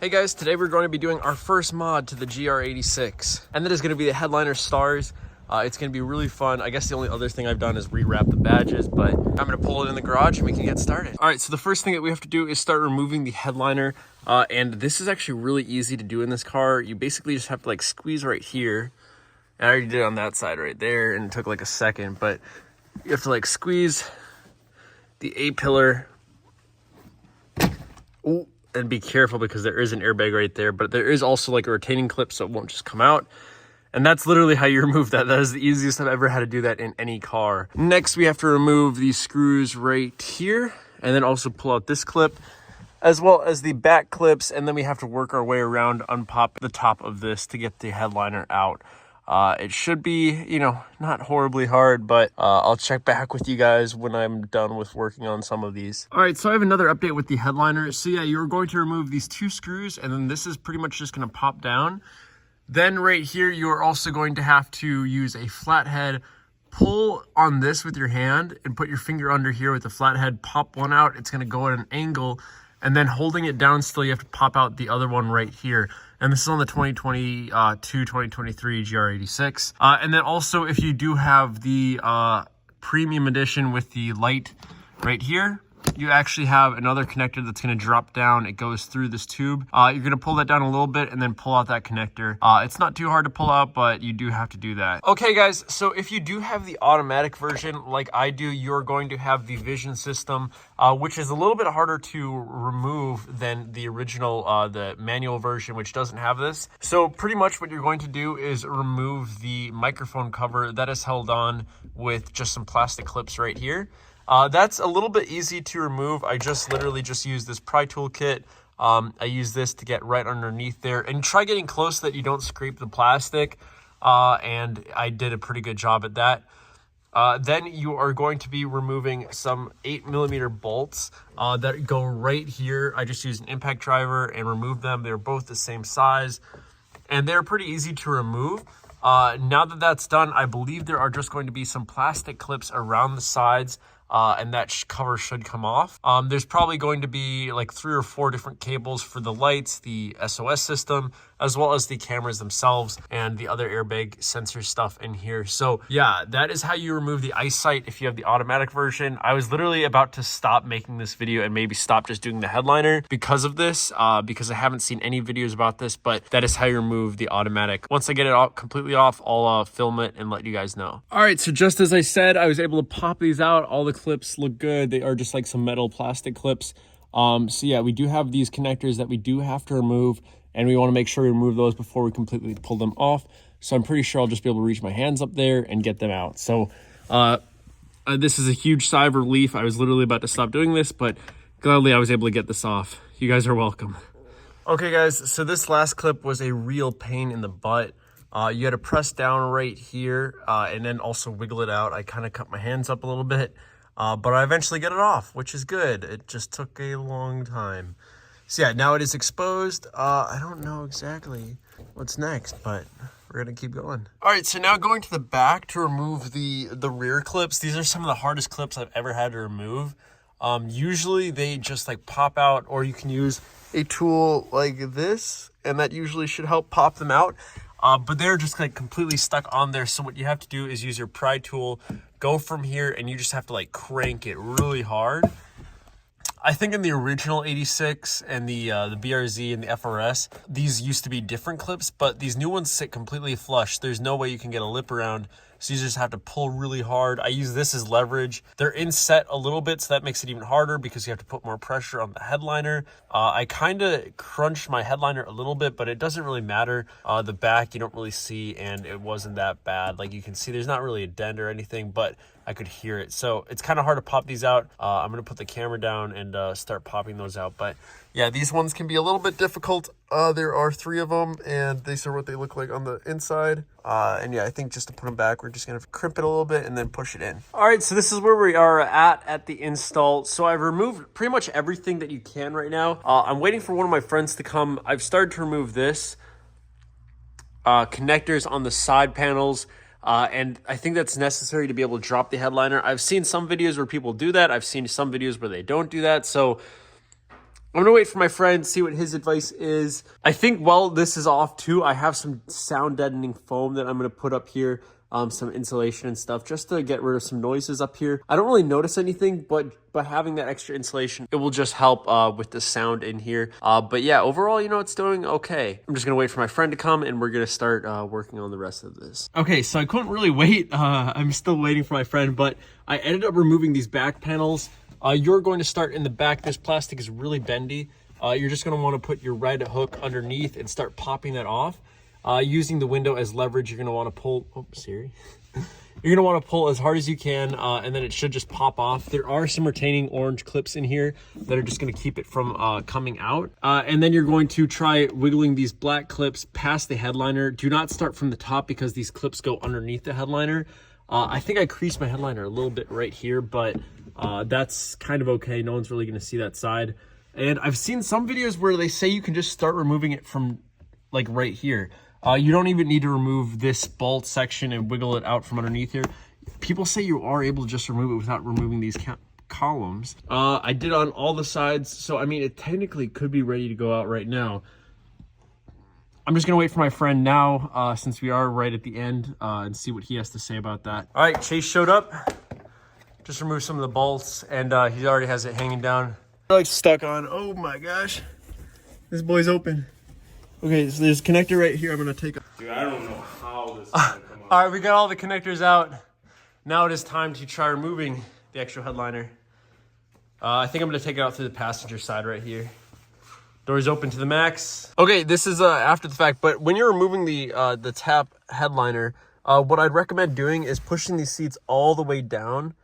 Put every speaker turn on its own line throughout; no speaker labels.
Hey guys, today we're going to be doing our first mod to the GR86, and that is going to be the headliner stars. It's going to be really fun. I guess the only other thing I've done is rewrap the badges, but I'm going to pull it in the garage and we can get started. All right, so the first thing that we have to do is start removing the headliner, and this is actually really easy to do in this car. You basically just have to like squeeze right here. I already did it on that side right there, and it took like a second, but you have to like squeeze the A-pillar. Ooh. And be careful because there is an airbag right there, but there is also like a retaining clip so it won't just come out. And that's literally how you remove that. That is the easiest I've ever had to do that in any car. Next, we have to remove these screws right here and then also pull out this clip as well as the back clips. And then we have to work our way around, unpop the top of this to get the headliner out. It should be, not horribly hard, but I'll check back with you guys when I'm done with working on some of these. All right, so I have another update with the headliner. So yeah, you're going to remove these two screws, and then this is pretty much just going to pop down. Then right here, you're also going to have to use a flathead, pull on this with your hand, and put your finger under here with the flathead, pop one out. It's going to go at an angle, and then holding it down still, you have to pop out the other one right here. And this is on the 2023 GR86. And then also, if you do have the premium edition with the light right here, you actually have another connector that's going to drop down. It goes through this tube. You're going to pull that down a little bit and then pull out that connector. It's not too hard to pull out, but you do have to do that. Okay, guys, so if you do have the automatic version like I do, you're going to have the vision system, which is a little bit harder to remove than the original, the manual version, which doesn't have this. So pretty much what you're going to do is remove the microphone cover that is held on with just some plastic clips right here. That's a little bit easy to remove. I just literally just use this pry tool kit. I use this to get right underneath there and try getting close so that you don't scrape the plastic. And I did a pretty good job at that. Then you are going to be removing some 8mm bolts that go right here. I just used an impact driver and removed them. They're both the same size and they're pretty easy to remove. Now that that's done, I believe there are just going to be some plastic clips around the sides. And that cover should come off. There's probably going to be like 3 or 4 different cables for the lights, the SOS system, as well as the cameras themselves and the other airbag sensor stuff in here. So yeah, that is how you remove the eyesight if you have the automatic version. I was literally about to stop making this video and maybe stop just doing the headliner because of this, because I haven't seen any videos about this, but that is how you remove the automatic. Once I get it all completely off, I'll film it and let you guys know. All right, so just as I said, I was able to pop these out. All the clips look good. They are just like some metal plastic clips. So yeah, we do have these connectors that we do have to remove, and we want to make sure we remove those before we completely pull them off. So I'm pretty sure I'll just be able to reach my hands up there and get them out. So this is a huge sigh of relief. I was literally about to stop doing this, but gladly I was able to get this off. You guys are welcome. Okay guys, so this last clip was a real pain in the butt. You had to press down right here and then also wiggle it out. I kind of cut my hands up a little bit. But I eventually get it off, which is good. It just took a long time. So yeah, now it is exposed. I don't know exactly what's next, but we're gonna keep going. All right, so now going to the back to remove the rear clips. These are some of the hardest clips I've ever had to remove. Usually they just like pop out, or you can use a tool like this, and that usually should help pop them out. But they're just like completely stuck on there. So what you have to do is use your pry tool, go from here, and you just have to like crank it really hard. I think in the original 86 and the BRZ and the FRS, these used to be different clips, but these new ones sit completely flush. There's no way you can get a lip around, so you just have to pull really hard. I use this as leverage. They're inset a little bit, so that makes it even harder because you have to put more pressure on the headliner. I kind of crunched my headliner a little bit, but it doesn't really matter. The back you don't really see, and it wasn't that bad. Like you can see, there's not really a dent or anything, but I could hear it. So it's kind of hard to pop these out. I'm going to put the camera down and start popping those out. But yeah, these ones can be a little bit difficult. There are 3 of them, and these are what they look like on the inside. And yeah, I think just to put them back, we're just going to crimp it a little bit and then push it in. All right, so this is where we are at the install. So I've removed pretty much everything that you can right now. I'm waiting for one of my friends to come. I've started to remove this. Connectors on the side panels. And I think that's necessary to be able to drop the headliner. I've seen some videos where people do that. I've seen some videos where they don't do that. So I'm gonna wait for my friend, see what his advice is. I think while this is off too, I have some sound deadening foam that I'm gonna put up here, some insulation and stuff, just to get rid of some noises up here. I don't really notice anything, but having that extra insulation, it will just help with the sound in here. But yeah, overall, you know, it's doing okay. I'm just gonna wait for my friend to come and we're gonna start working on the rest of this. Okay, so I couldn't really wait. I'm still waiting for my friend, but I ended up removing these back panels. You're going to start in the back. This plastic is really bendy. You're just going to want to put your red hook underneath and start popping that off. Using the window as leverage, you're going to want to pull, oh, Siri. You're going to want to pull as hard as you can, and then it should just pop off. There are some retaining orange clips in here that are just going to keep it from coming out. And then you're going to try wiggling these black clips past the headliner. Do not start from the top because these clips go underneath the headliner. I think I creased my headliner a little bit right here, but that's kind of okay. No one's really going to see that side. And I've seen some videos where they say you can just start removing it from like right here. You don't even need to remove this bolt section and wiggle it out from underneath here. People say you are able to just remove it without removing these columns. I did on all the sides, so I mean, it technically could be ready to go out right now. I'm just gonna wait for my friend now, since we are right at the end, and see what he has to say about that. All right, Chase showed up. Just removed some of the bolts, and he already has it hanging down. Like stuck on. Oh my gosh, this boy's open. Okay, so there's a connector right here. I'm gonna take.
Dude, I don't know how this is gonna come out.
All right, we got all the connectors out. Now it is time to try removing the extra headliner. I think I'm gonna take it out through the passenger side right here. Doors open to the max. Okay, this is after the fact, but when you're removing the tap headliner, what I'd recommend doing is pushing these seats all the way down,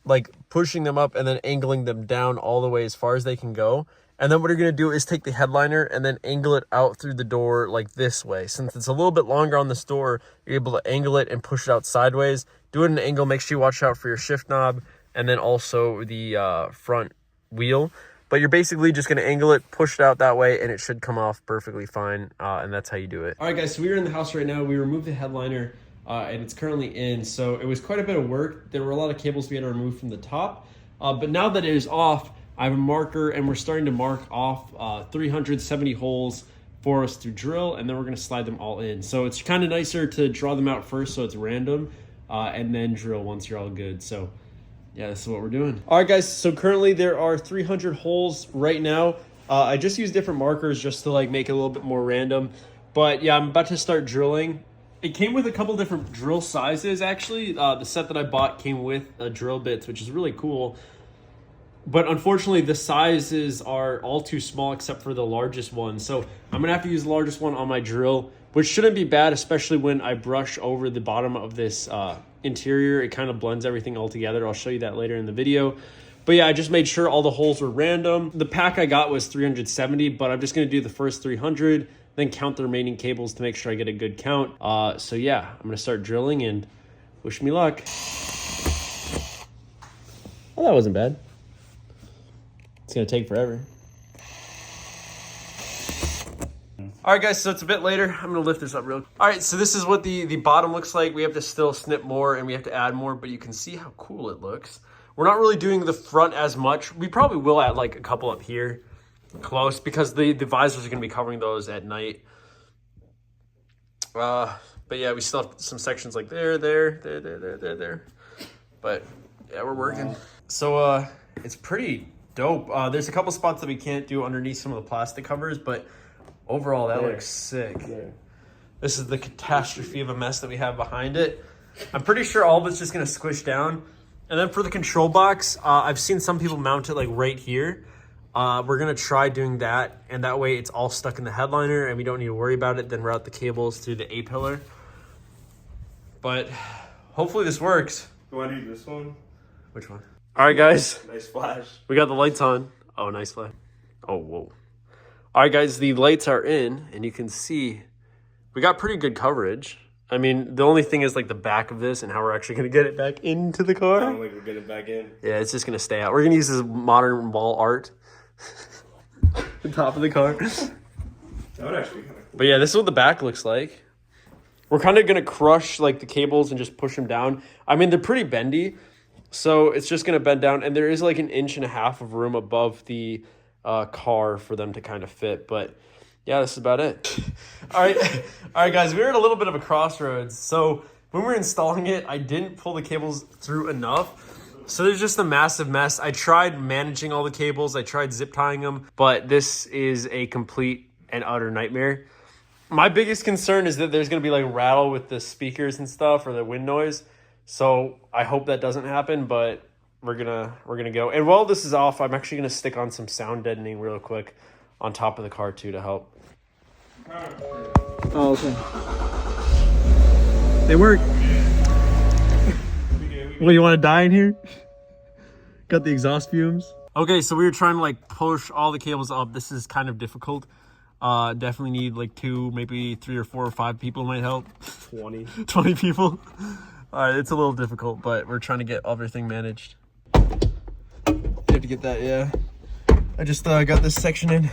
like pushing them up and then angling them down all the way as far as they can go. And then what you're gonna do is take the headliner and then angle it out through the door like this way. Since it's a little bit longer on this door, you're able to angle it and push it out sideways. Do it in an angle, make sure you watch out for your shift knob and then also the front wheel. But you're basically just gonna angle it, push it out that way, and it should come off perfectly fine, and that's how you do it. All right, guys, so we are in the house right now. We removed the headliner, and it's currently in, so it was quite a bit of work. There were a lot of cables we had to remove from the top, but now that it is off, I have a marker, and we're starting to mark off 370 holes for us to drill, and then we're gonna slide them all in. So it's kind of nicer to draw them out first so it's random, and then drill once you're all good. So yeah, this is what we're doing. All right, guys, so currently there are 300 holes right now. I just use different markers just to like make it a little bit more random. But yeah, I'm about to start drilling. It came with a couple different drill sizes, actually. The set that I bought came with drill bits, which is really cool. But unfortunately, the sizes are all too small except for the largest one. So I'm gonna have to use the largest one on my drill, which shouldn't be bad, especially when I brush over the bottom of this interior. It kind of blends everything all together. I'll show you that later in the video. But yeah, I just made sure all the holes were random. The pack I got was 370, but I'm just gonna do the first 300, then count the remaining cables to make sure I get a good count. So yeah, I'm gonna start drilling and wish me luck. Well, that wasn't bad. It's gonna take forever. All right, guys, so it's a bit later. I'm gonna lift this up real quick. All right, so this is what the bottom looks like. We have to still snip more and we have to add more, but you can see how cool it looks. We're not really doing the front as much. We probably will add like a couple up here close because the visors are gonna be covering those at night. But yeah, we still have some sections like there. But yeah, we're working. So it's pretty dope. There's a couple spots that we can't do underneath some of the plastic covers, but overall, that looks sick. Yeah. This is the catastrophe of a mess that we have behind it. I'm pretty sure all of it's just gonna squish down. And then for the control box, I've seen some people mount it like right here. We're gonna try doing that, and that way it's all stuck in the headliner and we don't need to worry about it, then route the cables through the A-pillar. But hopefully this works.
You wanna do this one?
Which one? All right, guys.
Nice flash.
We got the lights on. Oh, nice flash. Oh, whoa. All right, guys, the lights are in, and you can see we got pretty good coverage. I mean, the only thing is like the back of this and how we're actually going to get it back into the car.
I don't think we're getting it back in.
Yeah, it's just going to stay out. We're going to use this modern wall art. The top of the car.
That would actually be kind of cool.
But yeah, this is what the back looks like. We're kind of going to crush like the cables and just push them down. I mean, they're pretty bendy, so it's just going to bend down. And there is like 1.5 inches of room above the car for them to kind of fit. But yeah, this is about it. All right, guys, we're at a little bit of a crossroads. So when we were installing it, I didn't pull the cables through enough. So there's just a massive mess. I tried managing all the cables. I tried zip tying them, but this is a complete and utter nightmare. My biggest concern is that there's going to be like rattle with the speakers and stuff or the wind noise. So I hope that doesn't happen, but we're gonna go. And while this is off, I'm actually going to stick on some sound deadening real quick on top of the car too to help. Oh, okay. They work. Well, you want to die in here? Got the exhaust fumes. Okay, so we were trying to like push all the cables up. This is kind of difficult. Definitely need like 2, maybe 3 or 4 or 5 people might help. 20 people. All right, it's a little difficult, but we're trying to get everything managed. You have to get that, yeah. I just got this section in.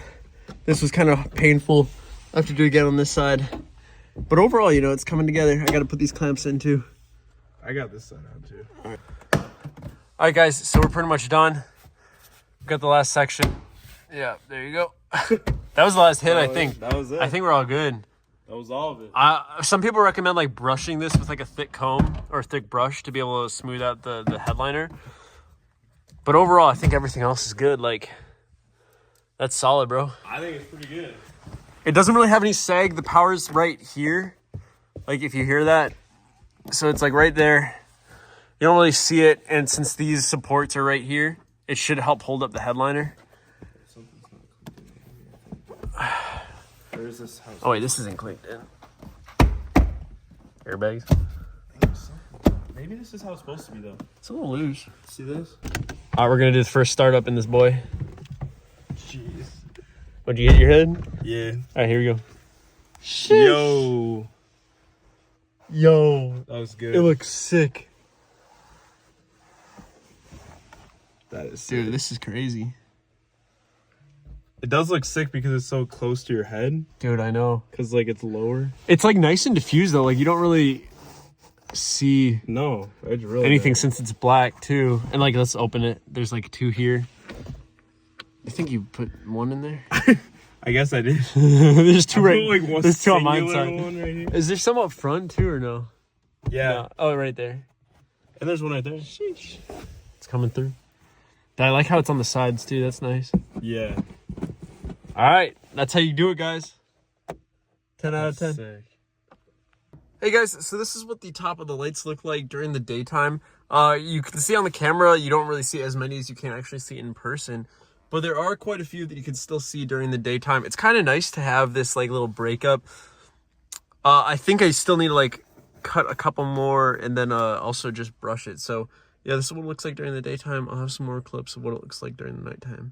This was kind of painful. I have to do it again on this side. But overall, you know, it's coming together. I got to put these clamps in too.
I got this side on too.
All right, guys, so we're pretty much done. We've got the last section. Yeah, there you go. That was the last hit, I think.
That was it.
I think we're all good.
That was all of it.
Some people recommend like brushing this with like a thick comb or a thick brush to be able to smooth out the headliner. But overall, I think everything else is good. Like, that's solid, bro.
I think it's pretty good.
It doesn't really have any sag. The power's right here. Like, if you hear that. So it's like right there. You don't really see it. And since these supports are right here, it should help hold up the headliner.
Where is this house?
Oh, wait, this isn't clicked in. Airbags.
Maybe this is how it's supposed to be though.
It's a little loose.
See this?
All right, we're going to do the first startup in this boy.
Jeez.
What'd you get in your head?
Yeah.
All right, here we go.
Yo.
Yo.
That was good.
It looks sick.
That is sick.
Dude, this is crazy.
It does look sick because it's so close to your head.
Dude, I know.
Because, like, it's lower.
It's, like, nice and diffused, though. Like, you don't really see
No, it's really
anything
good.
since it's black, too. And, like, let's open it. There's, like, 2 here. I think you put 1 in there.
I guess I did.
There's 2
I
right.
put, like, one
There's 2 on my
singular
side.
one right here.
Is there some up front, too, or no?
Yeah.
No. Oh, right there.
And there's one right there.
Sheesh. It's coming through. I like how it's on the sides, too. That's nice.
Yeah.
All right, that's how you do it, guys. 10 out of 10.
Sick.
Hey guys, so this is what the top of the lights look like during the daytime. You can see on the camera, you don't really see as many as you can actually see in person, but there are quite a few that you can still see during the daytime. It's kind of nice to have this like little breakup. I think I still need to like cut a couple more and then also just brush it. So yeah, this is what it looks like during the daytime. I'll have some more clips of what it looks like during the nighttime.